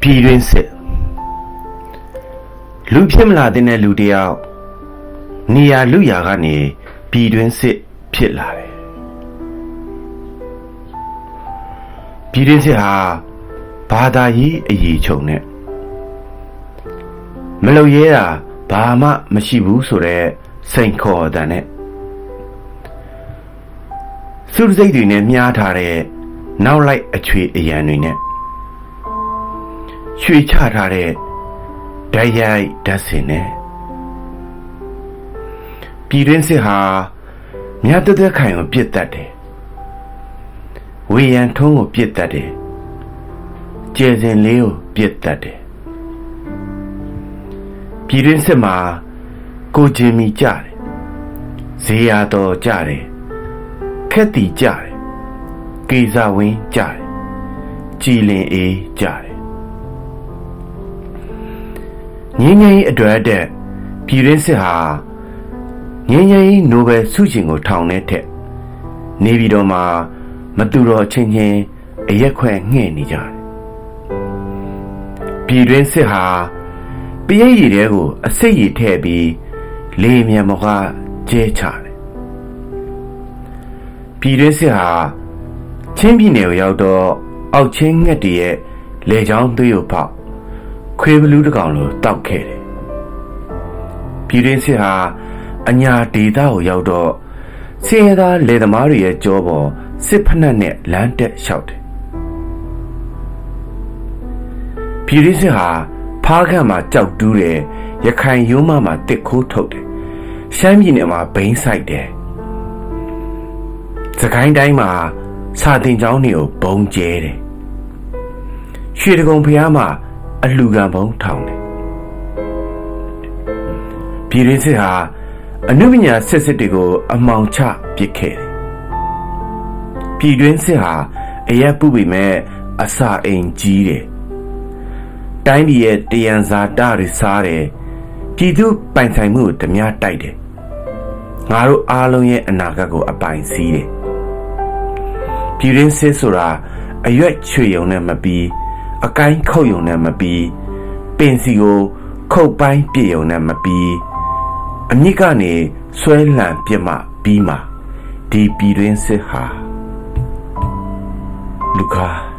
ပြည်တွင်းစစ်လူဖြစ်မလာတဲ့လူတယောက်နေရာလူရာကနေပြည်တွင်းစစ်ဖြစ်လာတယ်ပြည်တွင်းစစ်ဟာဘာသာရေးအရေးချုံနဲ့မလုံရဲတာဘာမှမရှိဘူးဆိုတဲ့စိန်ခေါ်တဲ့နဲ့စုစိတ်တွေနဲ့မြားထားတဲ့နောက်လိုက်အချွေအရန်တွေနဲ့ရွှေချထားတဲ့ဓာတ်ရိုက်ဓာတ်စင်နဲ့ပြည်တွင်းစစ်ဟာမြတ်သက်ခိုင်ကိုပြစ်တတ်တယ်ဝေယံထုံးကိုပြစ်တတ်တယ်ကျဲစင်လေးကိုပြစ်တတ်တယ်ပြည်တွင်းစစ်မှာကိုချင်းမီကြတယ်ဇေယျတော်ကြတယ်ခက်တီကြတယ်ကေဇဝင်းကြတယ်ကြည်လင်အေးကြတယ်ငင်းငင်းအတွက်တဲ့ပြည်တွင်းစစ်ဟာငင်းငင်းနိုဘယ်ဆုရှင်ကိုထောင်တဲ့ထက်နေပြည်တော်မှာမတူတော်ချင်းချင်းအရက်ခွဲငှဲ့နေကြတယ်ပြည်တွင်းစစ်ဟာပရိတ်ရည်တွေကိုအစိတ်ရည်ထည့်ပြီးလေမြန်မကကျဲချတယ်ပြည်တွင်းစစ်ဟာချင်းပြည်နယ်ကိုရောက်တော့အောက်ချင်းငှက်တည်းရဲ့လေချောင်းသွေးကိုပေါက်ခွေးဘလူးတစ်ကောင်လိုတောက်ခဲ့တယ်ပြည်တွင်းစစ်ဟာအညာဒေသကိုရောက်တော့စင်ရသားလေသမားတွေရဲ့ကြောပေါ်စစ်ဖက်နှက်နဲ့လမ်းတက်လျှောက်တယ်ပြည်တွင်းစစ်ဟာဖားခန့်မှာကြောက်တူးတယ်ရခိုင်ရိုးမမှာတစ်ခိုးထုတ်တယ်ရှမ်းပြည်နယ်မှာဘိန်းဆိုင်တယ်စကိုင်းတိုင်းမှာစာတင်ကျောင်းတွေကိုဘုံကျဲတယ်ရွှေတကုံဖျားမှာအလှခံဘုံထောင်တယ်ပြည်တွင်းစစ်ဟာအနုပညာစစ်တွေကိုအမှောင်ချပစ်ခဲ့တယ်ပြည်တွင်းစစ်ဟာအရက်ပုပေမဲ့အစာအိမ်ကြီးတယ်တိုင်းပြည်ရဲ့တယံဇာတတွေစားတယ်ပြည်သူပိုင်ဆိုင်မှုကိုဓမြတိုက်တယ်ငါတို့အားလုံးရဲ့အနာဂတ်ကိုအပိုင်စီးတယ်ပြည်တွင်းစစ်ဆိုတာအရွက်ချွေယုံနဲ့မပြီးအကိုင်းခုတ်ယုံနဲ့မပြီးပင်စီကိုခုတ်ပိုင်းပြည့်ယုံနဲ့မပြီးအမြစ်ကနေဆွဲလန့်ပြစ်မှပြီးမှဒီပြည်တွင်းစစ်ဟာလူကာ